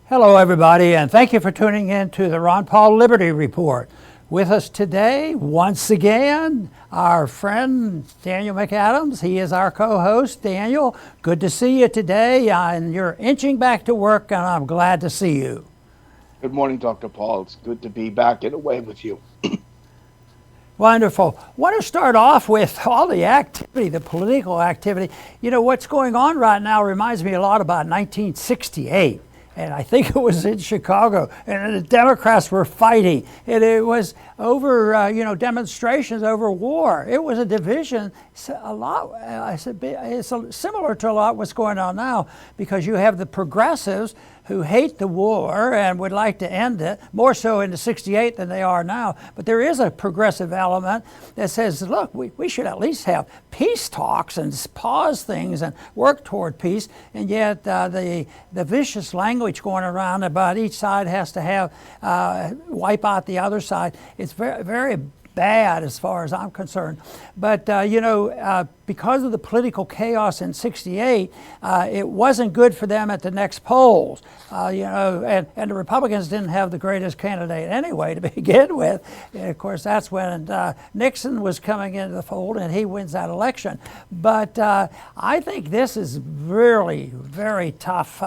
Hello, everybody, and thank you for tuning in to the Ron Paul Liberty Report. With us today, once again, our friend Daniel McAdams. He is our co-host. Daniel, good to see you today, and you're inching back to work, and I'm glad to see you. Good morning, Dr. Paul. It's good to be back in a way with you. Wonderful. I want to start off with all the activity, the political activity. You know, what's going on right now reminds me a lot about 1968. And I think it was in Chicago, and the Democrats were fighting. And it was over, demonstrations over war. It was a division. It's similar to a lot what's going on now, because you have the progressives who hate the war and would like to end it, more so in the 68 than they are now. But there is a progressive element that says, look, we should at least have peace talks and pause things and work toward peace. And yet the vicious language going around about each side has to have, wipe out the other side, it's very, very bad as far as I'm concerned. But, because of the political chaos in 68, it wasn't good for them at the next polls. And the Republicans didn't have the greatest candidate anyway to begin with. And of course, that's when Nixon was coming into the fold and he wins that election. But I think this is really very tough,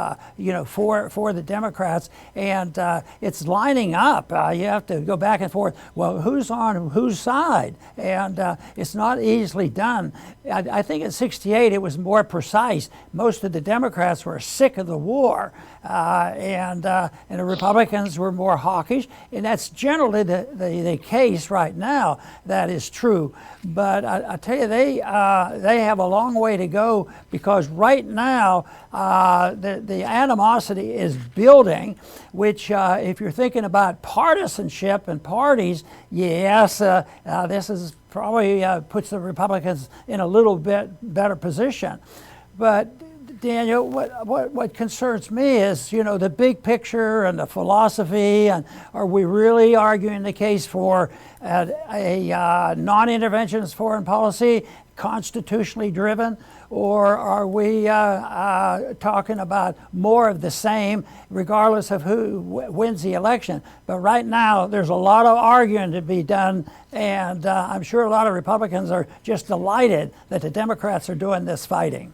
for the Democrats. And it's lining up. You have to go back and forth. Well, who's on whose side? And it's not easily done. I think in 68 it was more precise. Most of the Democrats were sick of the war, and the Republicans were more hawkish, and that's generally the case right now. That is true. But I tell you, they have a long way to go, because right now the animosity is building, which if you're thinking about partisanship and parties, yes, this is probably puts the Republicans in a little bit better position. But Daniel, what concerns me is, the big picture and the philosophy, and are we really arguing the case for a non-interventionist foreign policy, constitutionally driven, or are we talking about more of the same, regardless of who wins the election? But right now, there's a lot of arguing to be done, and I'm sure a lot of Republicans are just delighted that the Democrats are doing this fighting.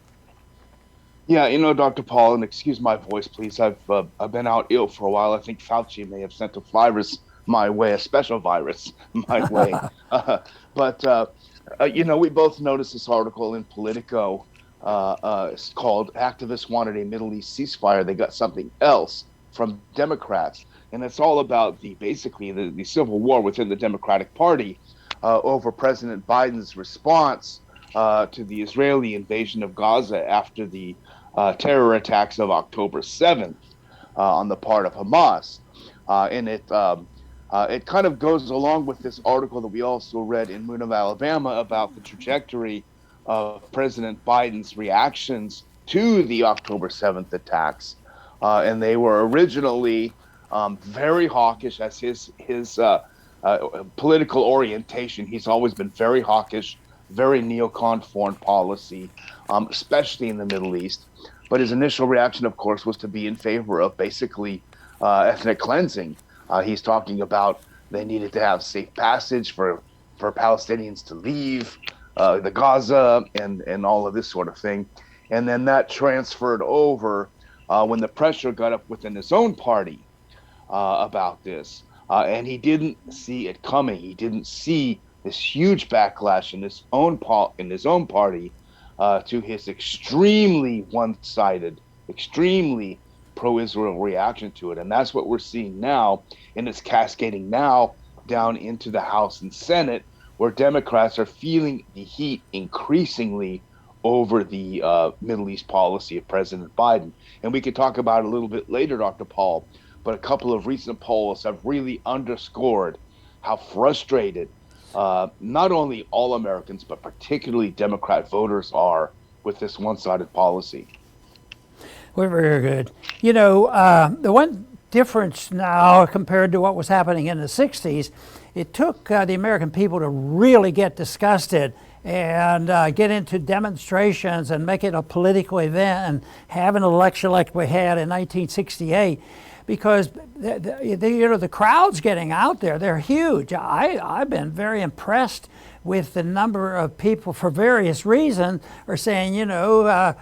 Yeah, Dr. Paul, and excuse my voice, please. I've been out ill for a while. I think Fauci may have sent a virus my way, a special virus my way. We both noticed this article in Politico. It's called "Activists Wanted a Middle East Ceasefire. They Got Something Else" from Democrats, and it's all about the civil war within the Democratic Party over President Biden's response to the Israeli invasion of Gaza after the terror attacks of October 7th on the part of Hamas, and it kind of goes along with this article that we also read in Moon of Alabama about the trajectory of President Biden's reactions to the October 7th attacks. And they were originally very hawkish as his political orientation. He's always been very hawkish, very neocon foreign policy, especially in the Middle East. But his initial reaction, of course, was to be in favor of basically ethnic cleansing. He's talking about they needed to have safe passage for Palestinians to leave the Gaza and all of this sort of thing. And then that transferred over when the pressure got up within his own party about this. And he didn't see it coming. He didn't see this huge backlash in his own party to his extremely one-sided, extremely pro-Israel reaction to it. And that's what we're seeing now, and it's cascading now down into the House and Senate, where Democrats are feeling the heat increasingly over the Middle East policy of President Biden. And we could talk about it a little bit later, Dr. Paul, but a couple of recent polls have really underscored how frustrated not only all Americans, but particularly Democrat voters are with this one-sided policy. We're very good. The one difference now compared to what was happening in the 60s, it took the American people to really get disgusted and get into demonstrations and make it a political event and have an election like we had in 1968, because the crowd's getting out there. They're huge. I've been very impressed with the number of people, for various reasons, are saying,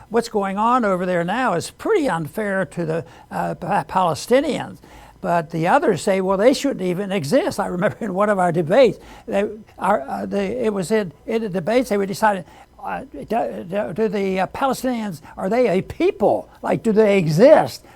what's going on over there now is pretty unfair to the Palestinians. But the others say, well, they shouldn't even exist. I remember in one of our debates, it was in the debates, they decided, do the Palestinians, are they a people? Like, do they exist?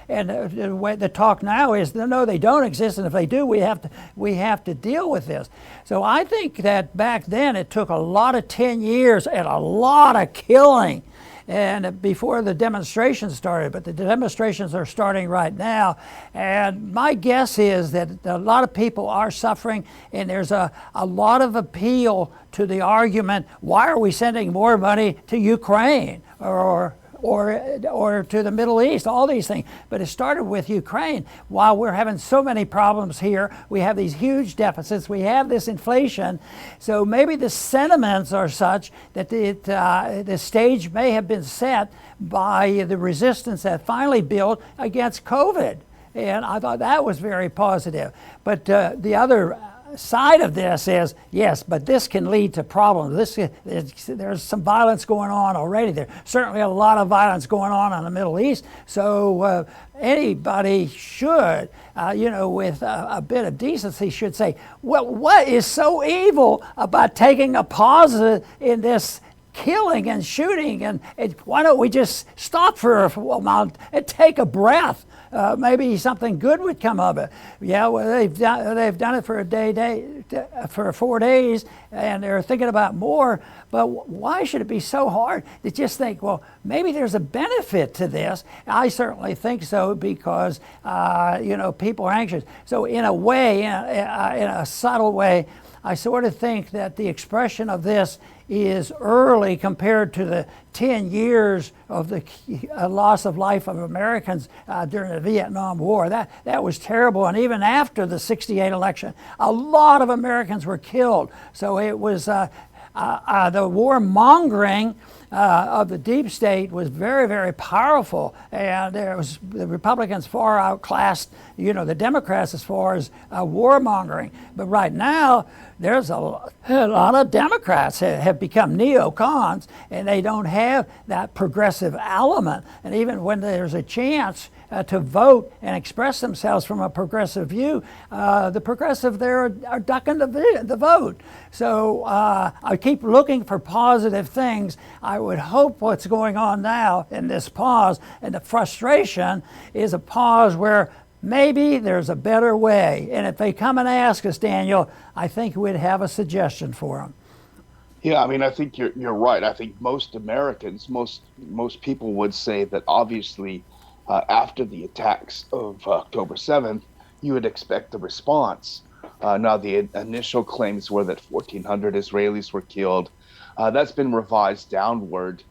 And the way the talk now is, no, they don't exist, and if they do, we have to deal with this. So I think that back then it took a lot of 10 years and a lot of killing, and before the demonstrations started, but the demonstrations are starting right now. And my guess is that a lot of people are suffering, and there's a lot of appeal to the argument, why are we sending more money to Ukraine or to the Middle East, all these things. But it started with Ukraine. While we're having so many problems here, we have these huge deficits, we have this inflation, so maybe the sentiments are such that the stage may have been set by the resistance that finally built against COVID. And I thought that was very positive. But the other side of this is, yes, but this can lead to problems. There's some violence going on already. There's certainly a lot of violence going on in the Middle East. So anybody should, with a bit of decency, should say, well, what is so evil about taking a pause in this killing and shooting? And why don't we just stop for a moment and take a breath? Maybe something good would come of it. Yeah, well, they've done it for for 4 days, and they're thinking about more. But why should it be so hard to just think, well, maybe there's a benefit to this? I certainly think so, because people are anxious. So in a way, in a subtle way, I sort of think that the expression of this is early compared to the 10 years of the loss of life of Americans during the Vietnam War. That was terrible. And even after the '68 election, a lot of Americans were killed. So it was the warmongering of the deep state was very, very powerful, and the Republicans far outclassed, the Democrats as far as warmongering. But right now, there's a lot of Democrats have become neocons, and they don't have that progressive element. And even when there's a chance to vote and express themselves from a progressive view, the progressive there are ducking the vote. So I keep looking for positive things. I would hope what's going on now in this pause and the frustration is a pause where maybe there's a better way. And if they come and ask us, Daniel, I think we'd have a suggestion for them. Yeah, I mean, I think you're right. I think most Americans, most people would say that obviously after the attacks of October 7th, you would expect a response. Now, the initial claims were that 1,400 Israelis were killed. That's been revised downward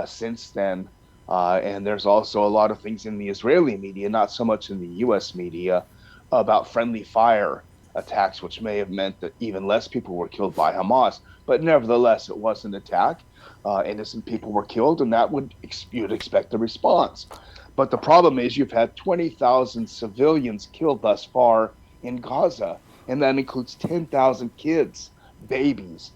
since then. And there's also a lot of things in the Israeli media, not so much in the U.S. media, about friendly fire attacks, which may have meant that even less people were killed by Hamas. But nevertheless, it was an attack. Innocent people were killed, and you'd expect a response. But the problem is you've had 20,000 civilians killed thus far in Gaza, and that includes 10,000 kids, babies,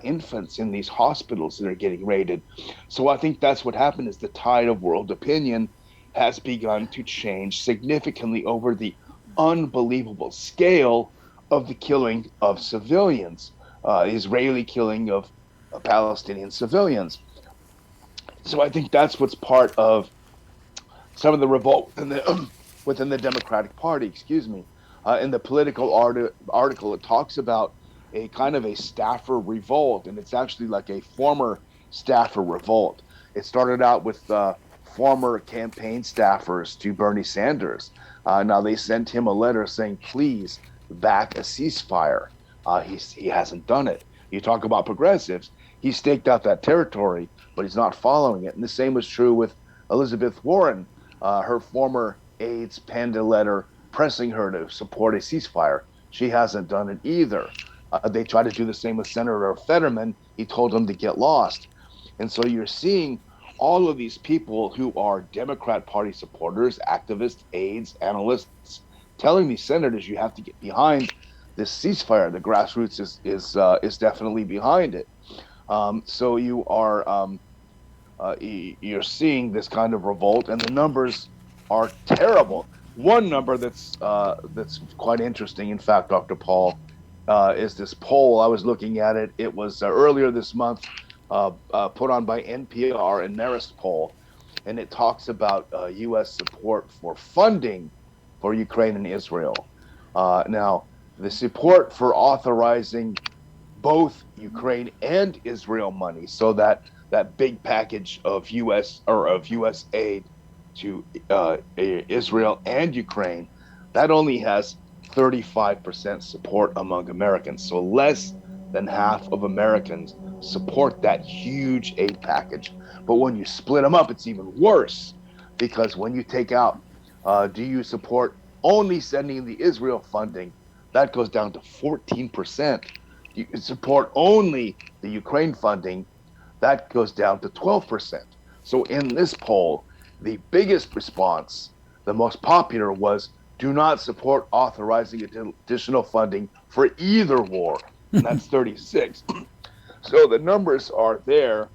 infants in these hospitals that are getting raided. So I think that's what happened, is the tide of world opinion has begun to change significantly over the unbelievable scale of the killing of civilians, Israeli killing of Palestinian civilians. So I think that's what's part of some of the revolt within the Democratic Party, in the political article, it talks about a kind of a staffer revolt, and it's actually like a former staffer revolt. It started out with former campaign staffers to Bernie Sanders. Now they sent him a letter saying, please back a ceasefire. He hasn't done it. You talk about progressives, he staked out that territory, but he's not following it. And the same was true with Elizabeth Warren. Her former aides penned a letter pressing her to support a ceasefire. She hasn't done it either. They tried to do the same with Senator Fetterman. He told them to get lost. And so you're seeing all of these people who are Democrat Party supporters, activists, aides, analysts, telling these senators you have to get behind this ceasefire. The grassroots is definitely behind it. So you're seeing this kind of revolt, and the numbers are terrible. One number that's quite interesting, in fact, Dr. Paul, is this poll. I was looking at it. It was earlier this month, put on by NPR and Marist poll, and it talks about U.S. support for funding for Ukraine and Israel. Now, the support for authorizing both Ukraine and Israel money, so that big package of U.S. aid to Israel and Ukraine, that only has 35% support among Americans. So less than half of Americans support that huge aid package. But when you split them up, it's even worse, because when you take out, do you support only sending the Israel funding, that goes down to 14%. You support only the Ukraine funding, that goes down to 12%. So in this poll, the biggest response, the most popular, was do not support authorizing additional funding for either war. And that's 36. So the numbers are there.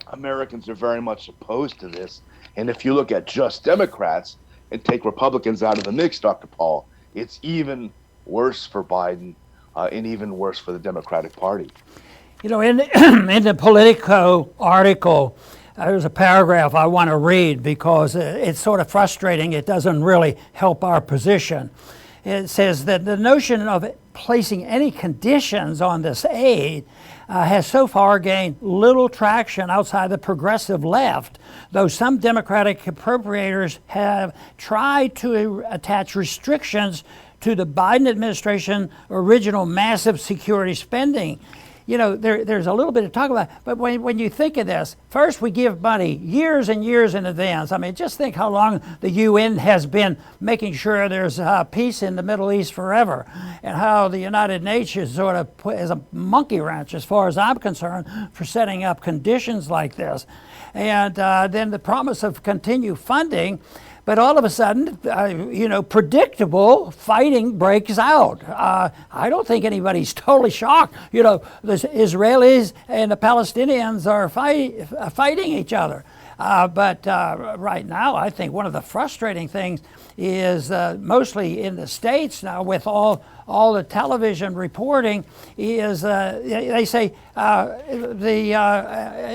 Americans are very much opposed to this. And if you look at just Democrats and take Republicans out of the mix, Dr. Paul, it's even worse for Biden and even worse for the Democratic Party. You know, in the Politico article, there's a paragraph I want to read because it's sort of frustrating. It doesn't really help our position. It says that the notion of placing any conditions on this aid has so far gained little traction outside the progressive left, though some Democratic appropriators have tried to attach restrictions to the Biden administration original massive security spending. You know, there's a little bit of talk about it, but when you think of this, first we give money years and years in advance. I mean, just think how long the UN has been making sure there's peace in the Middle East forever, and how the United Nations sort of is a monkey wrench, as far as I'm concerned, for setting up conditions like this. And then the promise of continued funding. But all of a sudden, predictable fighting breaks out. I don't think anybody's totally shocked. You know, the Israelis and the Palestinians are fighting each other. But right now, I think one of the frustrating things is mostly in the States now, with all the television reporting, is they say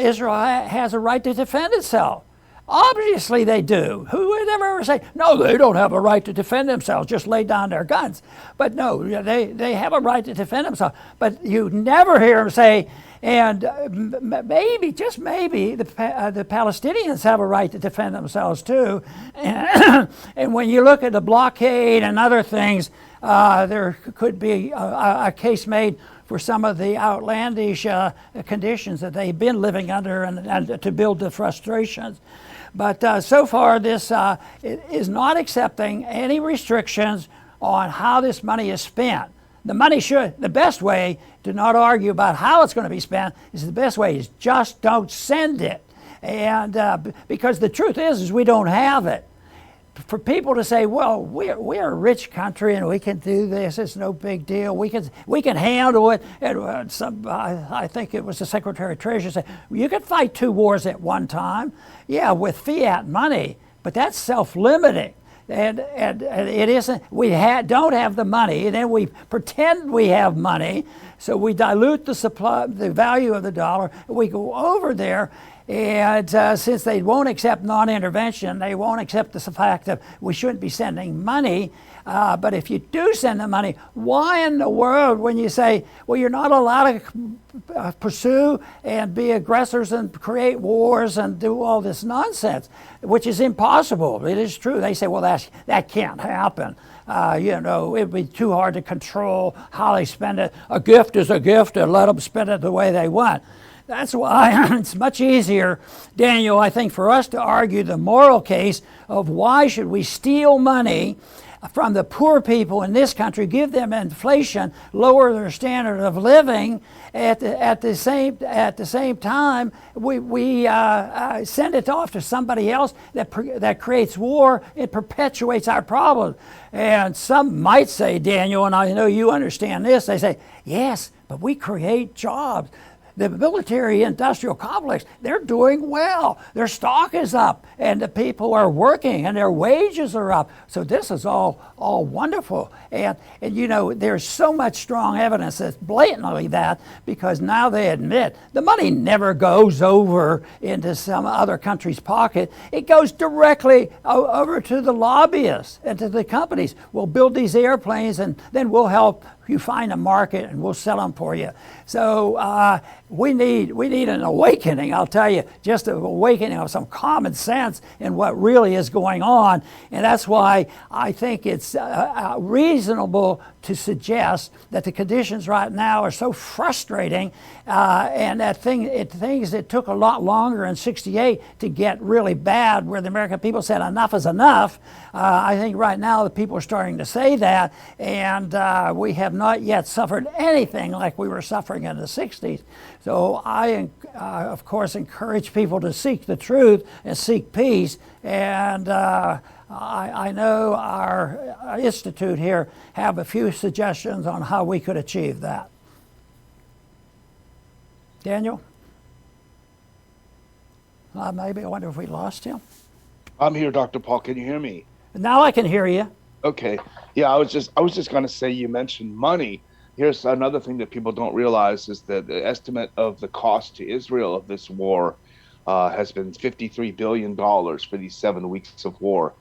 Israel has a right to defend itself. Obviously they do. Who would ever say, no, they don't have a right to defend themselves, just lay down their guns. But no, they have a right to defend themselves. But you never hear them say, and maybe, just maybe, the Palestinians have a right to defend themselves too. And when you look at the blockade and other things, there could be a case made for some of the outlandish conditions that they've been living under, and to build the frustrations. But so far, this is not accepting any restrictions on how this money is spent. The best way to not argue about how it's going to be spent is the best way is just don't send it. And because the truth is we don't have it. For people to say, well, we're a rich country and we can do this, it's no big deal, we can handle it. And I think it was the Secretary of Treasury said, you could fight 2 wars at one time, yeah, with fiat money, but that's self-limiting. And it isn't. We don't have the money, and then we pretend we have money, so we dilute the supply, the value of the dollar. We go over there, and since they won't accept non-intervention, they won't accept the fact that we shouldn't be sending money. But if you do send the money, why in the world, when you say, well, you're not allowed to pursue and be aggressors and create wars and do all this nonsense, which is impossible. It is true. They say, well, that can't happen. It'd be too hard to control how they spend it. A gift is a gift, and let them spend it the way they want. That's why it's much easier, Daniel, I think, for us to argue the moral case of why should we steal money from the poor people in this country, give them inflation, lower their standard of living. At the same time, we send it off to somebody else that creates war. It perpetuates our problems. And some might say, Daniel, and I know you understand this, they say, yes, but we create jobs. The military-industrial complex, they're doing well. Their stock is up, and the people are working, and their wages are up. So this is all wonderful. And you know, there's so much strong evidence that's blatantly that, because now they admit the money never goes over into some other country's pocket. It goes directly over to the lobbyists and to the companies. We'll build these airplanes, and then we'll help you find a market, and we'll sell them for you. So we need an awakening, I'll tell you, just an awakening of some common sense in what really is going on. And that's why I think it's reasonable to suggest that the conditions right now are so frustrating, and that things that took a lot longer in '68 to get really bad, where the American people said enough is enough. I think right now the people are starting to say that, and we have not yet suffered anything like we were suffering in the '60s. So I, of course, encourage people to seek the truth and seek peace. And I know our institute here have a few suggestions on how we could achieve that. Daniel? Maybe I wonder if we lost him. I'm here, Dr. Paul. Can you hear me? Now I can hear you. Okay. Yeah, I was just going to say, you mentioned money. Here's another thing that people don't realize is that the estimate of the cost to Israel of this war has been $53 billion for these 7 weeks of war.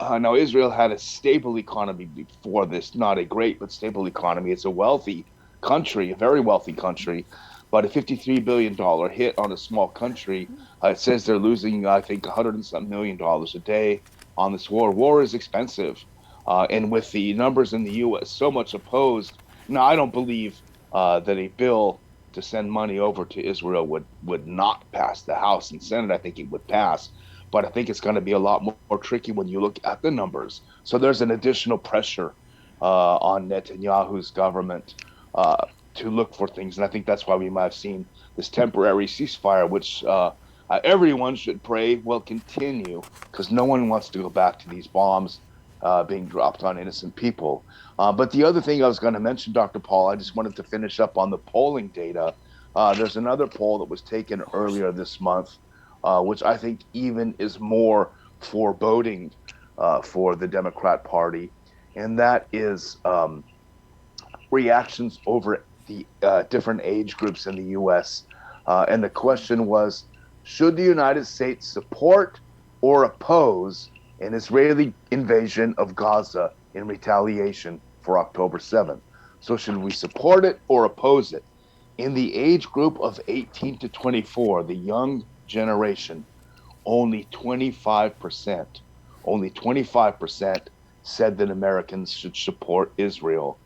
Now, Israel had a stable economy before this, not a great, but stable economy. It's a wealthy country, a very wealthy country, but a $53 billion hit on a small country. It says they're losing, I think, $100 and some million a day on this war. War is expensive. And with the numbers in the U.S. so much opposed, now I don't believe that a bill to send money over to Israel would not pass the House and Senate. I think it would pass. But I think it's going to be a lot more tricky when you look at the numbers. So there's an additional pressure on Netanyahu's government to look for things. And I think that's why we might have seen this temporary ceasefire, which everyone should pray will continue, because no one wants to go back to these bombs being dropped on innocent people. But the other thing I was going to mention, Dr. Paul, I just wanted to finish up on the polling data. There's another poll that was taken earlier this month, which I think even is more foreboding for the Democrat Party, and that is reactions over the different age groups in the U.S. And the question was, should the United States support or oppose an Israeli invasion of Gaza in retaliation for October 7th? So should we support it or oppose it? In the age group of 18 to 24, the young generation, only 25% said that Americans should support Israel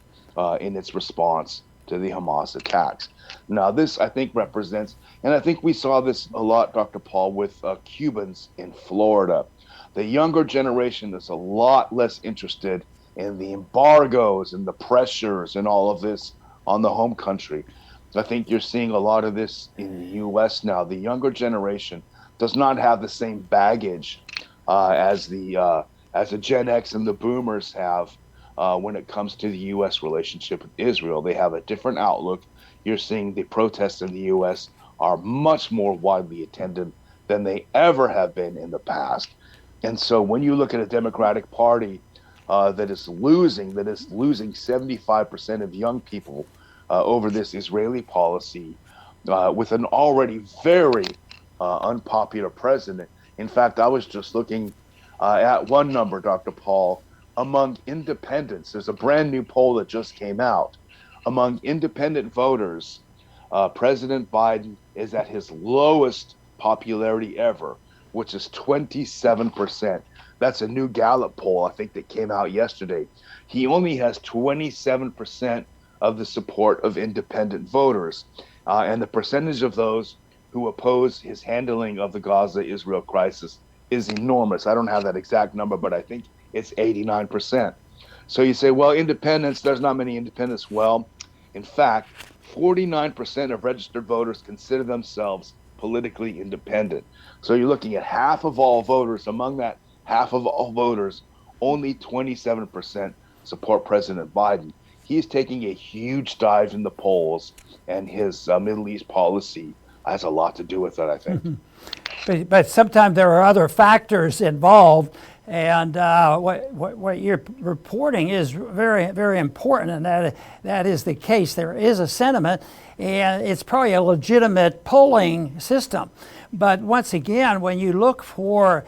in its response to the Hamas attacks. Now, this, I think, represents, and I think we saw this a lot, Dr. Paul, with Cubans in Florida. The younger generation is a lot less interested in the embargoes and the pressures and all of this on the home country. I think you're seeing a lot of this in the U.S. now. The younger generation does not have the same baggage as the Gen X and the Boomers have when it comes to the U.S. relationship with Israel. They have a different outlook. You're seeing the protests in the U.S. are much more widely attended than they ever have been in the past. And so when you look at a Democratic Party that is losing 75% of young people over this Israeli policy, with an already very unpopular president. In fact, I was just looking at one number, Dr. Paul, among independents. There's a brand new poll that just came out. Among independent voters, President Biden is at his lowest popularity ever, which is 27%. That's a new Gallup poll, I think, that came out yesterday. He only has 27% of the support of independent voters. And the percentage of those who oppose his handling of the Gaza-Israel crisis is enormous. I don't have that exact number, but I think it's 89%. So you say, well, independents, there's not many independents. Well, in fact, 49% of registered voters consider themselves politically independent. So you're looking at half of all voters. Among that half of all voters, only 27% support President Biden. He's taking a huge dive in the polls, and his Middle East policy has a lot to do with that, I think. But sometimes there are other factors involved, and what you're reporting is very, very important, and that is the case. There is a sentiment, and it's probably a legitimate polling system. But once again, when you look for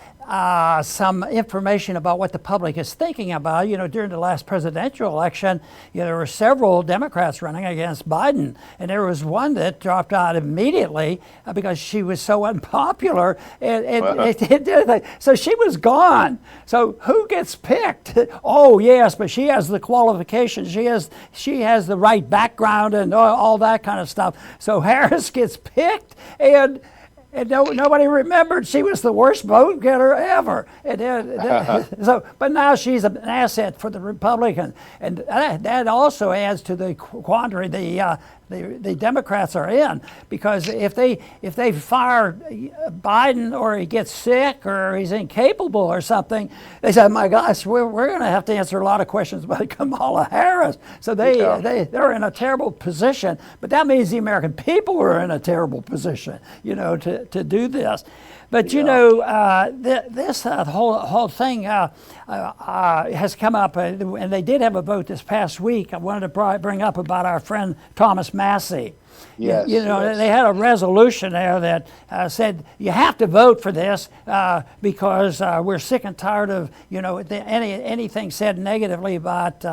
some information about what the public is thinking about, during the last presidential election, there were several Democrats running against Biden, and there was one that dropped out immediately because she was so unpopular, so she was gone. So who gets picked? Oh yes, but she has the qualifications. She has the right background and all that kind of stuff. So Harris gets picked, and nobody remembered she was the worst vote getter ever. But now she's an asset for the Republicans, and that also adds to the quandary the Democrats are in, because if they fire Biden, or he gets sick, or he's incapable or something, they say, my gosh, we're going to have to answer a lot of questions about Kamala Harris. So they're in a terrible position. But that means the American people are in a terrible position, to do this. But this whole thing has come up, and they did have a vote this past week. I wanted to bring up about our friend Thomas Massie. Yes, they had a resolution there that said you have to vote for this because we're sick and tired of anything said negatively about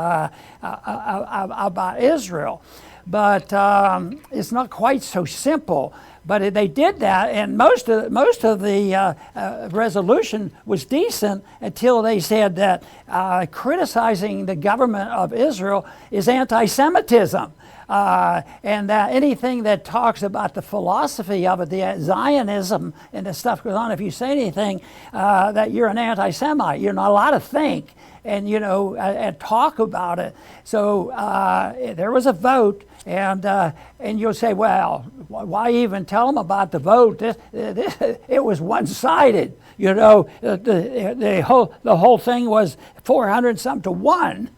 Israel. But it's not quite so simple. But they did that, and most of the resolution was decent until they said that criticizing the government of Israel is anti-Semitism. And that anything that talks about the philosophy of it, the Zionism and the stuff goes on, if you say anything that you're an anti-Semite, you're not allowed to think and talk about it. So there was a vote, and you'll say, well, why even tell them about the vote? It was one-sided. The whole thing was 400-something to 1.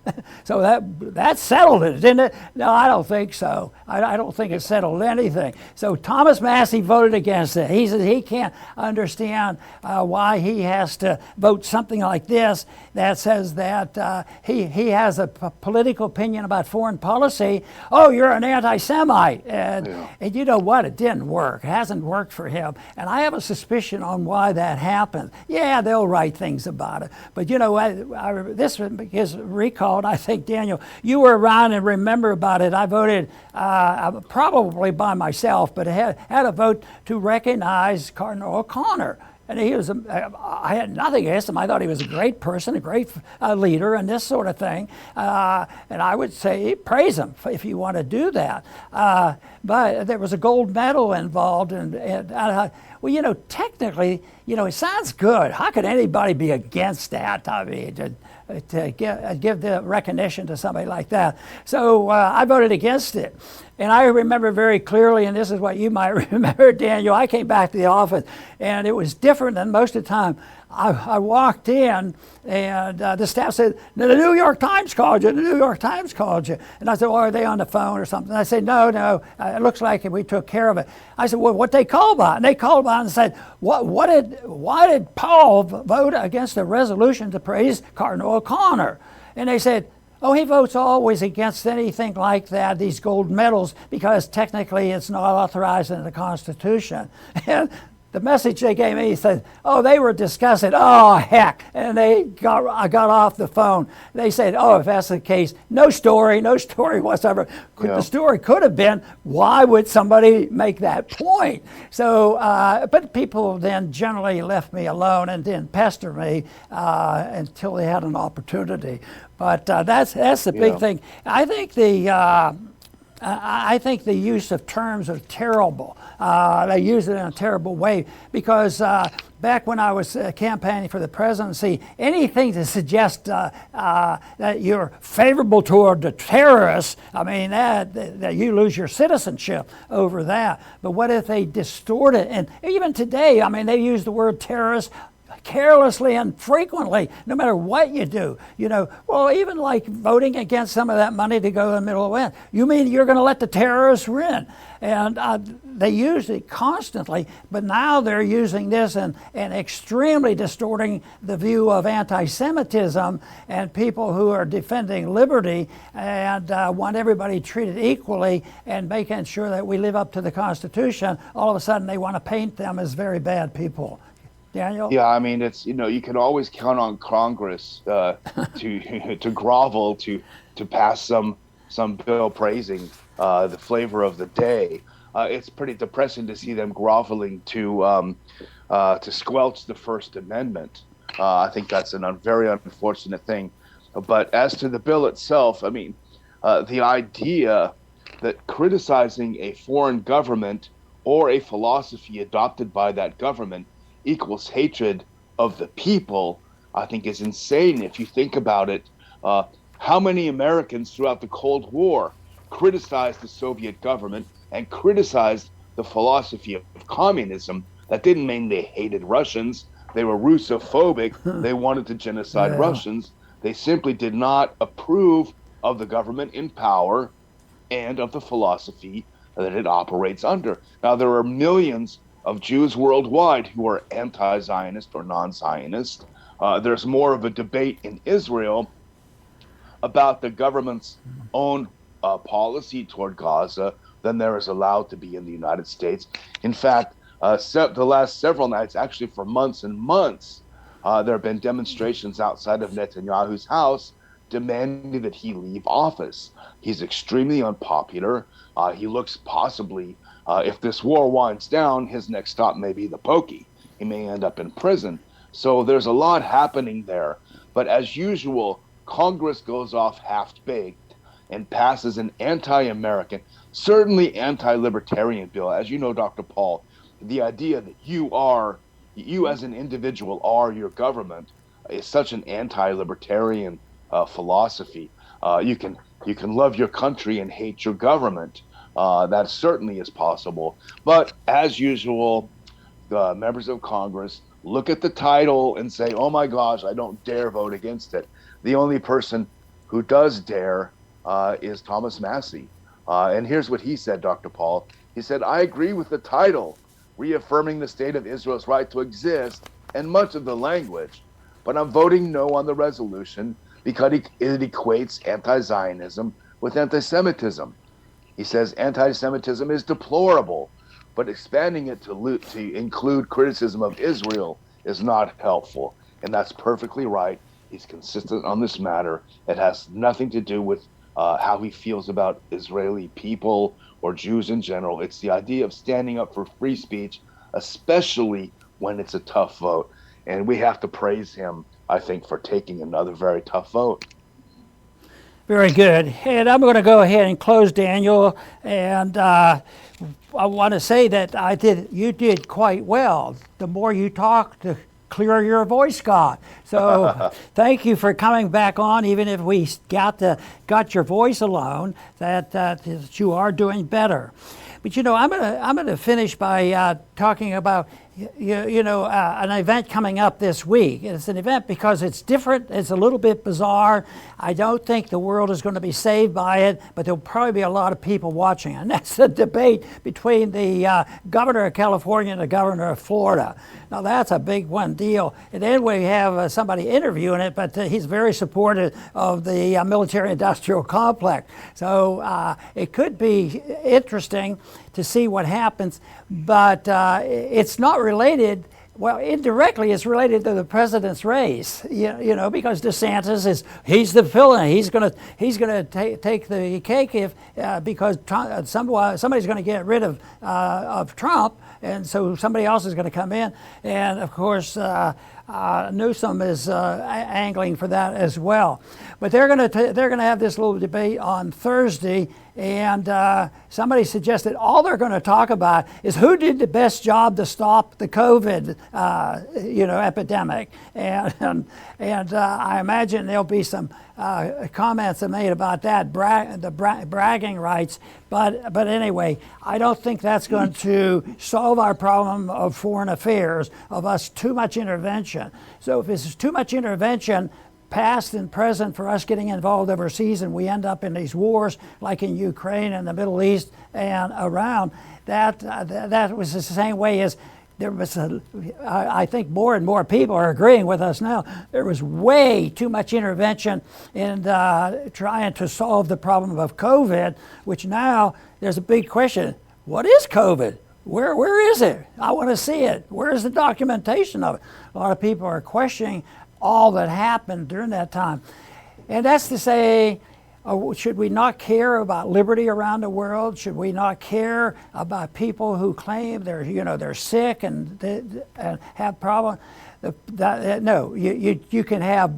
So that settled it, didn't it? No, I don't think so. I don't think it settled anything. So Thomas Massie voted against it. He says he can't understand why he has to vote something like this that says that he has a political opinion about foreign policy. Oh, you're an anti-Semite. And you know what? It didn't work. It hasn't worked for him. And I have a suspicion on why that happened. Yeah, they'll write things about it. But this is recalled. I think, Daniel, you were around and remember about it. I voted probably by myself, but had a vote to recognize Cardinal O'Connor. And I had nothing against him. I thought he was a great person, a great leader, and this sort of thing. And I would say praise him if you want to do that. But there was a gold medal involved, well, technically, it sounds good. How could anybody be against that? I mean, to give the recognition to somebody like that. So I voted against it. And I remember very clearly, and this is what you might remember, Daniel, I came back to the office, and it was different than most of the time. I walked in, and the staff said, the New York Times called you, the New York Times called you. And I said, well, are they on the phone or something? And I said, no, it looks like we took care of it. I said, well, what they call about? And they called about and said, why did Paul vote against a resolution to praise Cardinal O'Connor? And they said, oh, he votes always against anything like that, these gold medals, because technically it's not authorized in the Constitution. And the message they gave me said, oh, they were discussing, oh, heck. And I got off the phone. They said, oh, if that's the case, no story whatsoever. Yeah. The story could have been, why would somebody make that point? So, but people then generally left me alone and didn't pester me until they had an opportunity. But that's the big thing. I think I think the use of terms are terrible. They use it in a terrible way because back when I was campaigning for the presidency, anything to suggest that you're favorable toward the terrorists, I mean, that you lose your citizenship over that. But what if they distort it? And even today, I mean, they use the word terrorist carelessly and frequently, no matter what you do. Well, even like voting against some of that money to go to the Middle East. You mean you're going to let the terrorists win? And they use it constantly, but now they're using this and extremely distorting the view of anti-Semitism and people who are defending liberty and want everybody treated equally and making sure that we live up to the Constitution. All of a sudden, they want to paint them as very bad people. Daniel? Yeah, I mean, it's, you can always count on Congress to grovel to pass some bill praising the flavor of the day. It's pretty depressing to see them groveling to squelch the First Amendment. I think that's a very unfortunate thing. But as to the bill itself, I mean, the idea that criticizing a foreign government or a philosophy adopted by that government equals hatred of the people, I think is insane. If you think about it, how many Americans throughout the Cold War criticized the Soviet government and criticized the philosophy of communism? That didn't mean they hated Russians. They were Russophobic. They wanted to genocide Russians. They simply did not approve of the government in power and of the philosophy that it operates under. Now, there are millions of Jews worldwide who are anti-Zionist or non-Zionist. There's more of a debate in Israel about the government's own policy toward Gaza than there is allowed to be in the United States. In fact, the last several nights, actually for months and months, there have been demonstrations outside of Netanyahu's house demanding that he leave office. He's extremely unpopular. He looks possibly, if this war winds down, his next stop may be the pokey. He may end up in prison. So there's a lot happening there. But as usual, Congress goes off half-baked and passes an anti-American, certainly anti-libertarian bill. As you know, Dr. Paul, the idea that you as an individual are your government is such an anti-libertarian philosophy. You can love your country and hate your government. That certainly is possible. But as usual, the members of Congress look at the title and say, oh my gosh, I don't dare vote against it. The only person who does dare is Thomas Massie. And here's what he said, Dr. Paul. He said, I agree with the title, reaffirming the state of Israel's right to exist and much of the language. But I'm voting no on the resolution because it equates anti-Zionism with anti-Semitism. He says anti-Semitism is deplorable, but expanding it to include criticism of Israel is not helpful. And that's perfectly right. He's consistent on this matter. It has nothing to do with how he feels about Israeli people or Jews in general. It's the idea of standing up for free speech, especially when it's a tough vote. And we have to praise him, I think, for taking another very tough vote. Very good. And I'm going to go ahead and close, Daniel. And I want to say that you did quite well. The more you talk, the clearer your voice got. So thank you for coming back on, even if we got your voice alone, that you are doing better. But I'm going to finish by talking about an event coming up this week. It's an event because it's different. It's a little bit bizarre. I don't think the world is going to be saved by it, but there'll probably be a lot of people watching. And that's the debate between the governor of California and the governor of Florida. Now, that's a big one deal. And then we have somebody interviewing it, but he's very supportive of the military-industrial complex. So it could be interesting to see what happens, but it's not related. Well, indirectly, it's related to the president's race, because DeSantis he's the villain. He's gonna take the cake because somebody's going to get rid of Trump, and so somebody else is going to come in, and of course Newsom is angling for that as well. But they're going to have this little debate on Thursday, And somebody suggested all they're going to talk about is who did the best job to stop the COVID, epidemic. And I imagine there'll be some comments made about that, bragging rights. But anyway, I don't think that's going to solve our problem of foreign affairs, of us too much intervention. So if it's too much intervention, past and present, for us getting involved overseas, and we end up in these wars like in Ukraine and the Middle East and around, that was the same way as there was I think more and more people are agreeing with us now. There was way too much intervention in trying to solve the problem of COVID, which now there's a big question. What is COVID? Where is it? I want to see it. Where is the documentation of it? A lot of people are questioning all that happened during that time. And that's to say, should we not care about liberty around the world? Should we not care about people who claim they're sick and have problems? No, you can have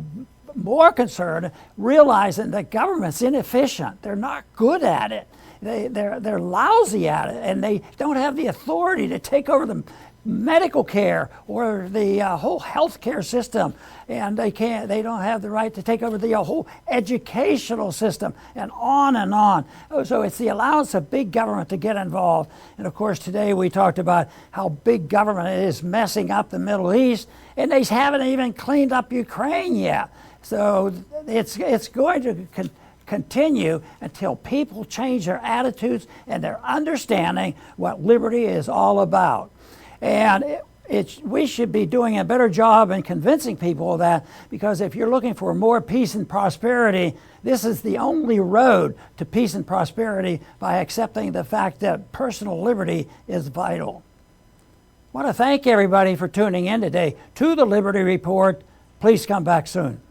more concern realizing that government's inefficient. They're not good at it. They're lousy at it, and they don't have the authority to take over the medical care or the whole health care system, and they don't have the right to take over the whole educational system, and on and on. So it's the allowance of big government to get involved. And of course today we talked about how big government is messing up the Middle East, and they haven't even cleaned up Ukraine yet. So it's going to continue until people change their attitudes and their understanding what liberty is all about. And we should be doing a better job in convincing people of that, because if you're looking for more peace and prosperity, this is the only road to peace and prosperity, by accepting the fact that personal liberty is vital. I want to thank everybody for tuning in today to the Liberty Report. Please come back soon.